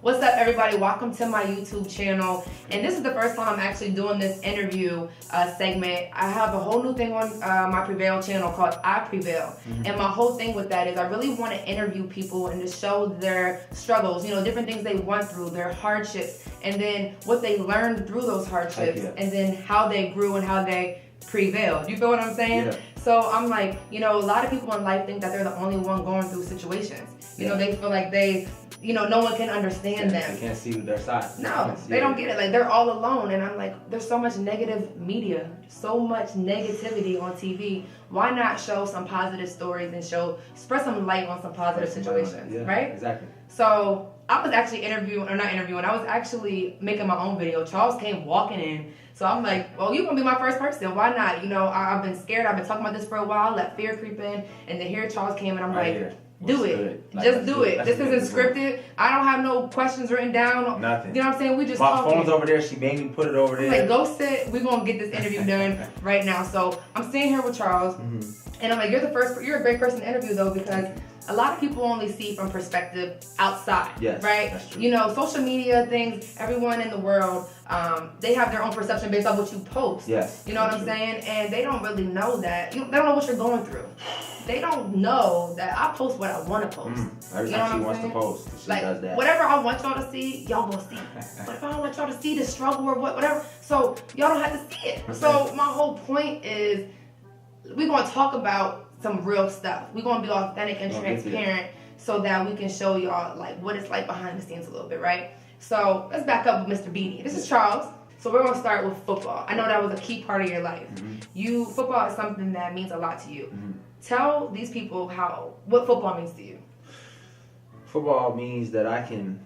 What's up, everybody? Welcome to my YouTube channel. And this is the first time I'm actually doing this interview segment. I have a whole new thing on my Prevale channel called iPrevale. And my whole thing with that is I really want to interview people and to show their struggles, you know, different things they went through, their hardships, and then what they learned through those hardships, and then how they grew and how they prevailed. You feel what I'm saying? Yeah. So I'm like, you know, a lot of people in life think that they're the only one going through situations. You know, they feel like no one can understand them. They can't see their side. No, they don't get it. Like, they're all alone. And I'm like, there's so much negative media, so much negativity on TV. Why not show some positive stories and spread some light on some positive situations, right? Exactly. So I was actually I was actually making my own video. Charles came walking in. So I'm like, well, you're going to be my first person. Why not? You know, I've been scared. I've been talking about this for a while. Let fear creep in. And then here Charles came and I'm like, do it. Just do it. This isn't scripted. I don't have no questions written down. Nothing. You know what I'm saying? We just my talking. phone's over there. She made me put it over there. Like, go sit. We're going to get this interview done right now. So I'm sitting here with Charles. And I'm like, you're a great person to interview, though, because a lot of people only see from perspective outside, right? That's true. You know, social media things, everyone in the world, they have their own perception based on what you post. Yes. You know what I'm saying? And they don't really know that. They don't know what you're going through. They don't know that I post what I want to post. Every time she wants to post, she does that. Whatever I want y'all to see, y'all gonna see. But if I don't want y'all to see the struggle or whatever, so y'all don't have to see it. So my whole point is, we're gonna talk about some real stuff. We're gonna be authentic and transparent so that we can show y'all like what it's like behind the scenes a little bit, right? So let's back up with Mr. Beatty. This is Charles. So we're gonna start with football. I know that was a key part of your life. Football is something that means a lot to you. Tell these people what football means to you. Football means that I can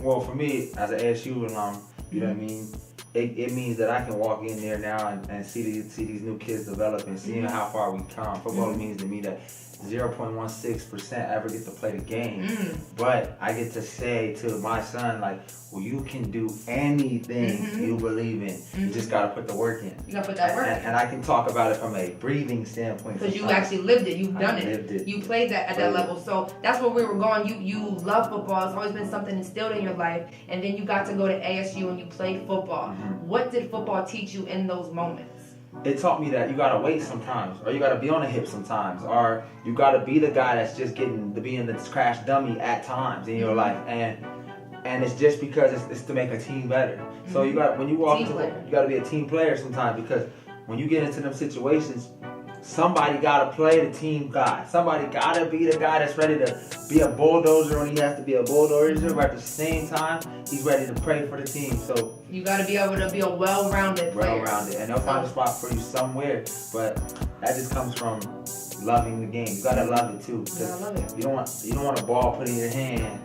well, for me as an ASU alum, you know what I mean. It means that I can walk in there now and see these new kids develop and seeing how far we come. Football means to me that 0.16% ever get to play the game. But I get to say to my son, like, well, you can do anything you believe in. You just got to put the work in. You got to put that work in. And I can talk about it from a breathing standpoint. Because you actually lived it. You've done it. You played that at that level. So that's where we were going. You love football. It's always been something instilled in your life. And then you got to go to ASU and you played football. What did football teach you in those moments? It taught me that you gotta wait sometimes, or you gotta be on the hip sometimes, or you gotta be the guy that's just getting to be in the crash dummy at times in your life, and it's just because it's to make a team better. So you got when you walk into you gotta be a team player sometimes, because when you get into them situations, somebody gotta play the team guy. Somebody gotta be the guy that's ready to be a bulldozer when he has to be a bulldozer, but at the same time, he's ready to pray for the team. So you gotta be able to be a well-rounded player. Well-rounded, and they'll find a spot for you somewhere. But that just comes from loving the game. You gotta love it too. You gotta love it. You don't want a ball put in your hand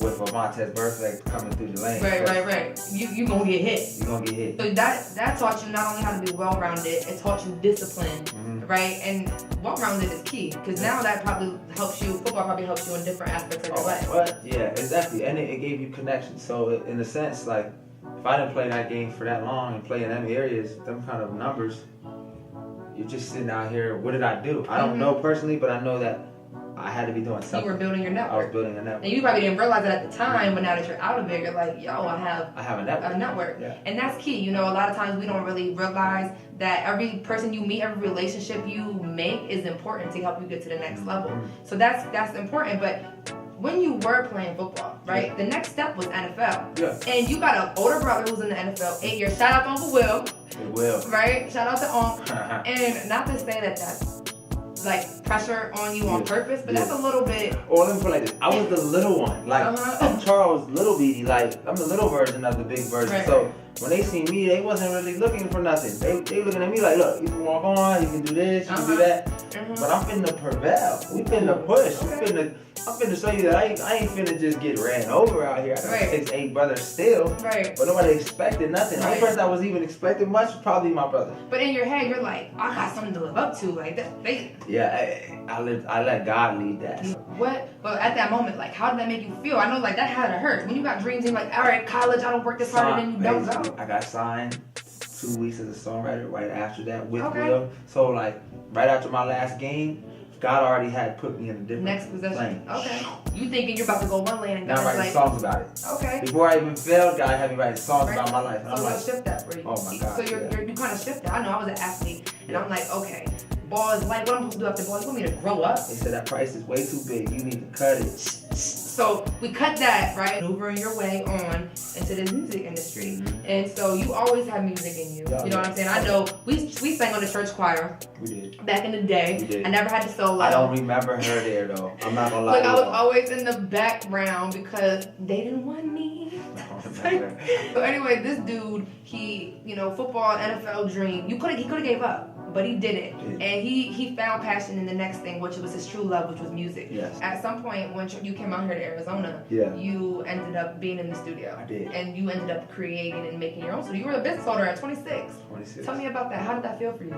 with a Montez birthday coming through the lane. Right. You gonna get hit. You gonna get hit. So that taught you not only how to be well-rounded, it taught you discipline, right? And well-rounded is key, because now that probably helps you. Football probably helps you in different aspects of your life. But yeah, exactly, and it gave you connections. So in a sense, like, if I didn't play that game for that long and play in them areas, them kind of numbers, you're just sitting out here. What did I do? I don't know personally, but I know that I had to be doing something. You were building your network. I was building a network. And you probably didn't realize it at the time, but now that you're out of it, you're like, yo, I have a network. A network. And that's key. You know, a lot of times we don't really realize that every person you meet, every relationship you make is important to help you get to the next level. So that's important. But when you were playing football, right, the next step was NFL. And you got an older brother who's in the NFL 8 years. Shout out to Uncle Will. Right? Shout out to Uncle. And not to say that that's like pressure on you on purpose, but that's a little bit. Well, let me put it like this. I was the little one. Like, I'm Charles Little Beatty. Like, I'm the little version of the big version. So when they see me, they wasn't really looking for nothing. They looking at me like, look, you can walk on, you can do this, you can do that. But I'm finna prevail. We finna push. I'm finna show you that I ain't finna just get ran over out here. I got 6'8" brothers still. But nobody expected nothing. The only person I was even expecting much was probably my brother. But in your head, you're like, I got something to live up to. Like that. I let God lead that. But at that moment, like, how did that make you feel? I know, like, that had to hurt. When you got dreams, you're like, all right, college, I don't work this hard, and then you don't go. I got signed 2 weeks as a songwriter right after that with Will. So, like, right after my last game, God already had put me in a different Next possession. lane. Okay. You thinking you're about to go one lane and Now I'm God's writing like, songs about it. okay. Before I even failed, God had me writing songs Right. about my life. And So I'm he'll like, shift that for you. oh my God, So you kind of shift that. I know I was an athlete, and I'm like, okay, ball is like, what am I supposed to do after ball? You want me to grow up? they said that price is way too big. You need to cut it. So we cut that, right? Maneuvering your way on into the music industry. And so you always have music in you. Yeah, You know what I'm saying? I know we sang on the church choir We did. back in the day. We did. I never had to solo. I don't remember her there though. I'm not gonna lie. Like to I was you. always in the background because they didn't want me. I don't remember. So anyway, this dude, he, football, NFL dream. He could have gave up, but he didn't. Yeah. And he found passion in the next thing, which was his true love, which was music. Yes. At some point, when you came out here to Arizona, Yeah. you ended up being in the studio. I did. And you ended up creating and making your own. So you were a business owner at 26. 26. Tell me about that. How did that feel for you?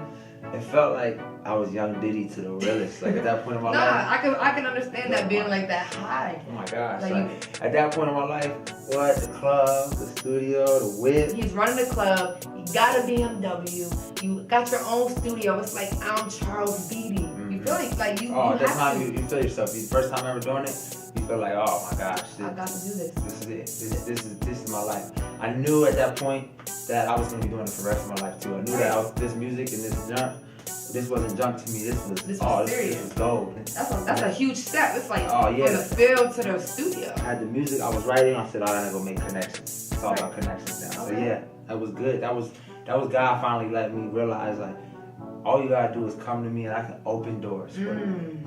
It felt like I was young Diddy to the realest. Like at that point in my life. I can understand that being like that high. Oh my gosh. Like Like, at that point in my life, what? The club, the studio, the whip. He's running the club. You got a BMW. You got your own studio. It's like I'm Charles Beatty. You feel like you Oh, you that's have how to. you feel yourself. The first time ever doing it, you feel like, oh my gosh, I got to do this. this is it. This is my life. I knew at that point that I was gonna be doing it for the rest of my life too. I knew that this music and this junk, this wasn't junk to me. This was serious. this was gold. That's a huge step. It's like Oh, yeah. from the field to the studio. I had the music I was writing. I said, oh, I gotta go make connections. It's all about connections now. Okay. So yeah, that was good. That was God finally let me realize like all you gotta do is come to me and I can open doors for you.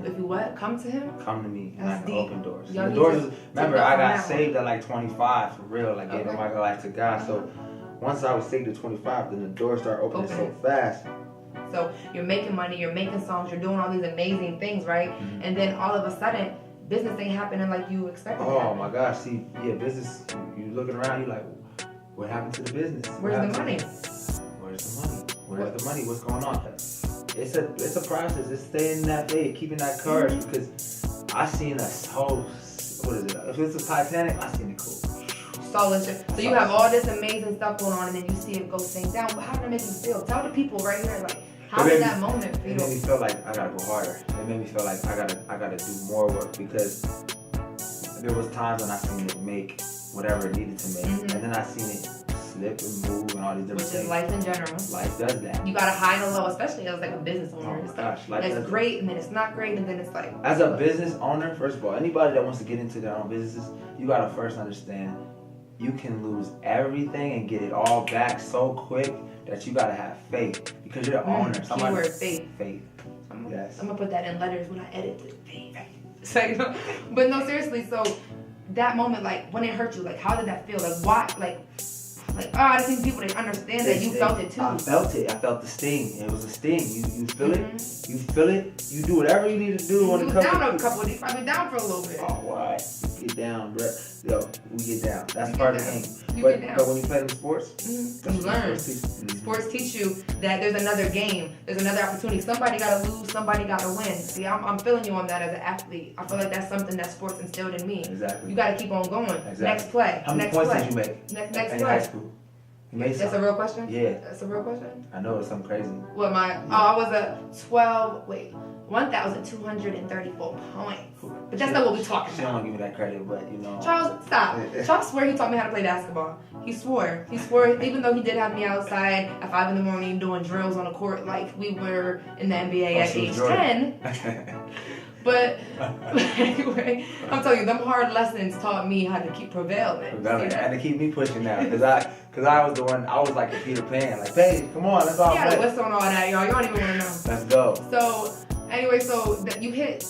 If you what? Come to him? Come to me and I That's can deep. open doors. Y'all The need doors. to Remember, take I up on got that saved at like 25 for real. Like gave Okay. my life to God. So once I was saved at 25, then the doors started opening so fast. So you're making money, you're making songs, you're doing all these amazing things, right? And then all of a sudden, business ain't happening like you expected. it to Oh happen. my gosh! See, yeah, business. You looking around, you like, what happened to the business? What Where's the happened money? to Where's the money? Where's the money? What's going on? It's a process. It's staying in that faith, keeping that courage, because I seen a whole. What is it? If it's a Titanic, I seen it cool. So you have all this amazing stuff going on, and then you see it go sink down. How did it make you feel? Tell the people right here, like, how did that moment feel? It made me feel like I gotta go harder. It made me feel like I gotta do more work, because there was times when I seen it make whatever it needed to make, and then I seen it slip and move and all these different Which things. is life in general. Life does that. You gotta high and low, especially as like a business owner. Oh my It's like, gosh, life it's does great, and then it's not great, and then it's like. As a business owner, first of all, anybody that wants to get into their own businesses, you gotta first understand you can lose everything and get it all back so quick that you gotta have faith, because you're the owner. Keyword faith. Faith. Yes. I'm gonna put that in letters when I edit it. Faith. So, but no, seriously. So that moment, like when it hurt you, like how did that feel? Like why? Like I just think people didn't understand that you felt it too. I felt it. I felt the sting. It was a sting. You feel it. You feel it. You do whatever you need to do when You it was comes down to a couple of days. I've been down for a little bit. Oh, what? You get down, bro. Yo, we get down. That's part of the game. You But get down. when you play them sports, You learn. Sports teach you that there's another game, there's another opportunity. Somebody gotta lose, somebody gotta win. See, I'm feeling you on that as an athlete. I feel like that's something that sports instilled in me. Exactly. You gotta keep on going. Exactly. Next play. How many next points play. did you make? Next in play. high school? You made That's a some. real question? Yeah. That's a real question? I know it's something crazy. What I was a 1,234 points. But that's not what we're talking She don't about. want to give me that credit, but you know. Charles, stop. Charles swore he taught me how to play basketball. He swore, even though he did have me outside at 5 in the morning doing drills on the court like we were in the NBA at age 10. But anyway, I'm telling you, them hard lessons taught me how to keep prevailing. And to keep me pushing now, because I was the one, I was like the Peter Pan, like, Paige, come on, let's all Yeah, play. whistle and all that, y'all. You don't even want to know. Let's go. So anyway, you hit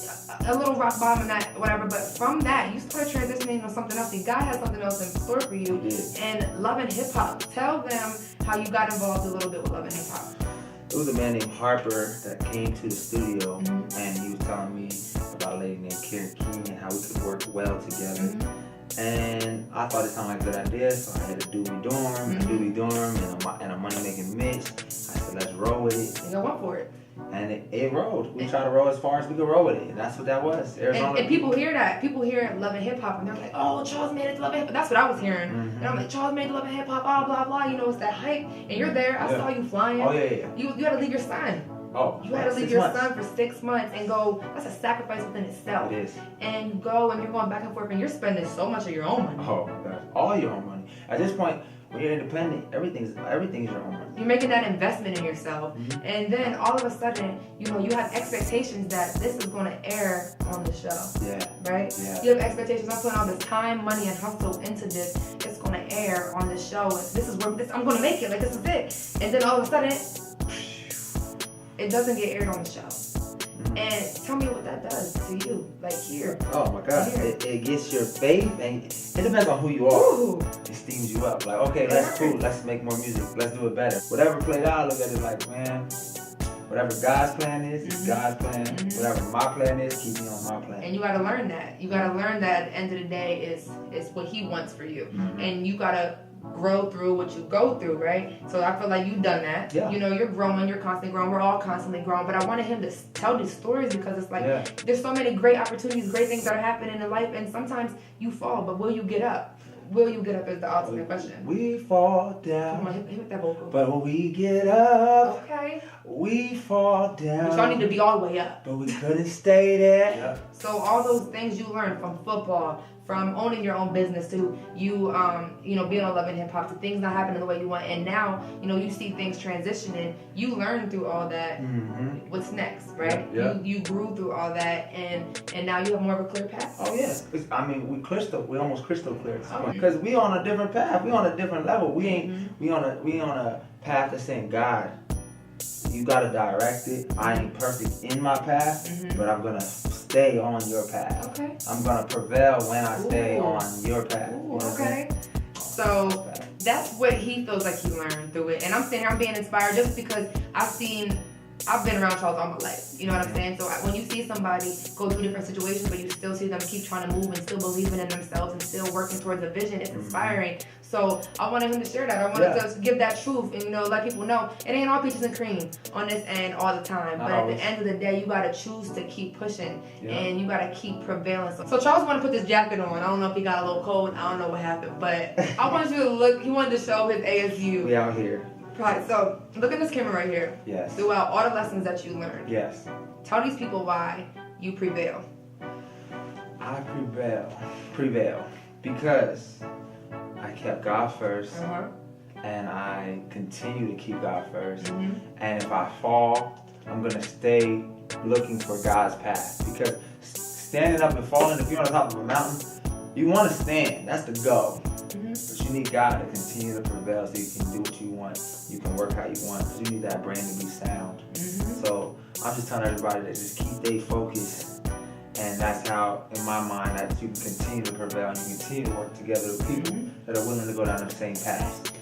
a little rock bottom in that, whatever. But from that, you started transitioning to something else. See, God has something else in store for you. And Love and Hip Hop. Tell them how you got involved a little bit with Love and Hip Hop. It was a man named Harper that came to the studio, and he was telling me about a lady named Karen King and how we could work well together. And I thought it sounded like a good idea, so I had a Doobie Dorm, and a money making mix. I said, let's roll with it. And you went for it. And it rolled. We tried to roll as far as we could roll with it, and that's what that was. Arizona. And people hear that. People hear Love and Hip Hop, and they're like, "Oh, Charles made it to Love and Hip Hop." That's what I was hearing. And I'm like, "Charles made Love and Hip Hop, blah blah blah." You know, it's that hype, and you're there. I saw you flying. Oh yeah. You had to leave your son. Oh, You had to leave your son for 6 months and go. That's a sacrifice within itself. It is. And you go and you're going back and forth and you're spending so much of your own money. Oh my gosh, all your own money. At this point, when you're independent, everything is your own money. You're making that investment in yourself, and then all of a sudden, you know, you have expectations that this is going to air on the show. Yeah. Right? Yeah. You have expectations. I'm putting all this time, money, and hustle into this. It's going to air on the show. And this is where I'm going to make it. Like, this is it. And then all of a sudden, it doesn't get aired on the show. And tell me what that does to you, like here. Oh my God, it gets your faith, and it depends on who you are. Ooh. It steams you up. Like, okay, that's cool. Let's make more music. Let's do it better. Whatever played out, I look at it like, man, whatever God's plan is God's plan. Whatever my plan is, keep me on my plan. And you gotta learn that. You gotta learn that at the end of the day is what He wants for you, and you gotta grow through what you go through, right? So I feel like you've done that. Yeah. You know, you're growing, you're constantly growing. We're all constantly growing. But I wanted him to tell these stories because it's like there's so many great opportunities, great things that are happening in life, and sometimes you fall, but will you get up? Will you get up is the ultimate question. We fall down. Come on, hit that vocal. But when we get up, okay, we fall down. But y'all need to be all the way up. But we couldn't stay there. Yeah. So all those things you learned from football, from owning your own business to you, you know, being on Love and Hip Hop, to things not happening the way you want, and now, you know, you see things transitioning. You learn through all that. What's next, right? Yeah. You grew through all that, and now you have more of a clear path. Oh yes, I mean we almost crystal clear because we on a different path. We on a different level. We ain't we on a path that's saying, God, you gotta direct it. I ain't perfect in my path, but I'm gonna stay on your path. Okay. I'm gonna prevail when I stay on your path. Ooh, okay. So that's what he feels like he learned through it. And I'm saying I'm being inspired just because I've been around Charles all my life. You know what I'm saying? So when you see somebody go through different situations, but you still see them keep trying to move and still believing in themselves and still working towards a vision, it's inspiring. So I wanted him to share that. I wanted to give that truth and, you know, let people know it ain't all peaches and cream on this end all the time. But at the end of the day, you gotta choose to keep pushing and you gotta keep prevailing. So Charles wanted to put this jacket on. I don't know if he got a little cold. I don't know what happened, but I wanted you to look. He wanted to show his ASU. We out here. Right, so look at this camera right here. Yes. Throughout all the lessons that you learned. Yes. Tell these people why you prevail. I prevail because I kept God first, and I continue to keep God first. And if I fall, I'm gonna stay looking for God's path, because standing up and falling, if you're on the top of a mountain, you want to stand. That's the goal. But you need God to continue to prevail so you can do what you want. You can work how you want. Because you need that brain to be sound. So I'm just telling everybody to just keep their focus. And that's how, in my mind, that you can continue to prevail and you continue to work together with people that are willing to go down the same path.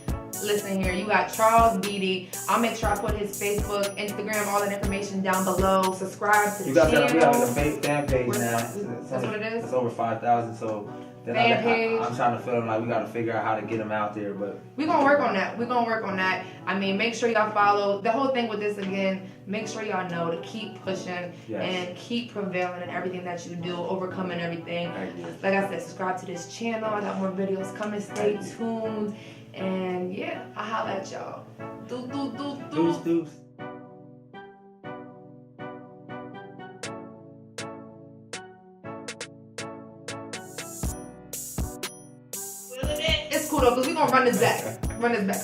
Listen here, you got Charles Beatty. I'll make sure I put his Facebook, Instagram, all that information down below. Subscribe to the channel. We got a fan page now. That's what it is? It's over 5,000, so then I'm trying to feel like we got to figure out how to get them out there. But we're going to work on that. I mean, make sure y'all follow. The whole thing with this, again, make sure y'all know to keep pushing and keep prevailing in everything that you do, overcoming everything. Like I said, subscribe to this channel. I got more videos coming. Stay tuned. And yeah, I'll holla at y'all. Deuce. It's cool though, because we're going to run this back.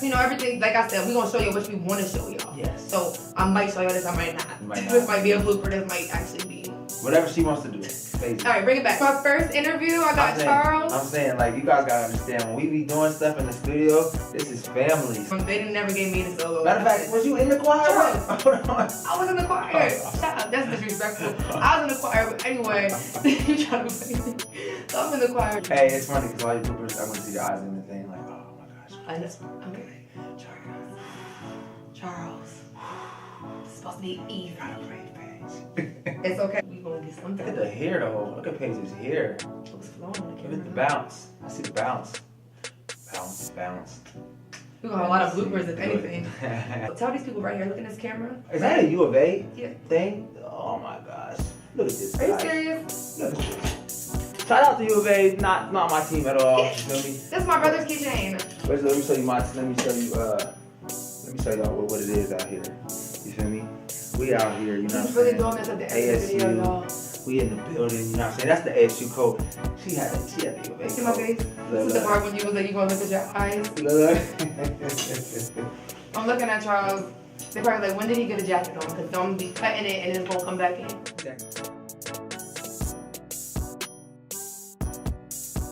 You know, everything, like I said, we're going to show you what we want to show y'all. Yes. So I might show you this, I might not. This might be a blooper, this might actually be. Whatever she wants to do. Alright, bring it back. My first interview, I got Charles. I'm saying, like, you guys gotta understand, when we be doing stuff in the studio, this is family. They never gave me the solo. Matter of fact, was you in the choir? I was in the choir. Shut up, that's disrespectful. I was in the choir, but anyway, you trying to play me. So I'm in the choir. Hey, it's funny, because all your bloopers, I'm gonna see your eyes in the thing, like, oh my gosh. I know. Okay. Charles. It's supposed to be easy. It's okay. We gonna get something. Look at the hair though. Look at Paige's hair. Looks flowing on the camera. Look at the bounce. I see the bounce. Bounce. We gonna have a lot of bloopers if anything. Tell these people right here. Look at this camera. Is that a U of A Yeah. thing? Oh my gosh. Look at this. Are you serious? Look at this. Shout out to U of A. Not my team at all. You feel me? This is my brother's keychain. Let me show you y'all what it is out here. You feel me? We out here, you know what I'm He's really saying? doing this at the end of the video, y'all. We in the building, you know what I'm saying? That's the ASU code. She had to give a big See my face? This is the part when you was like, you gonna look at your eyes. Look. I'm looking at Charles. They're probably like, when did he get a jacket on? Because I'm gonna be cutting it and it's gonna come back in.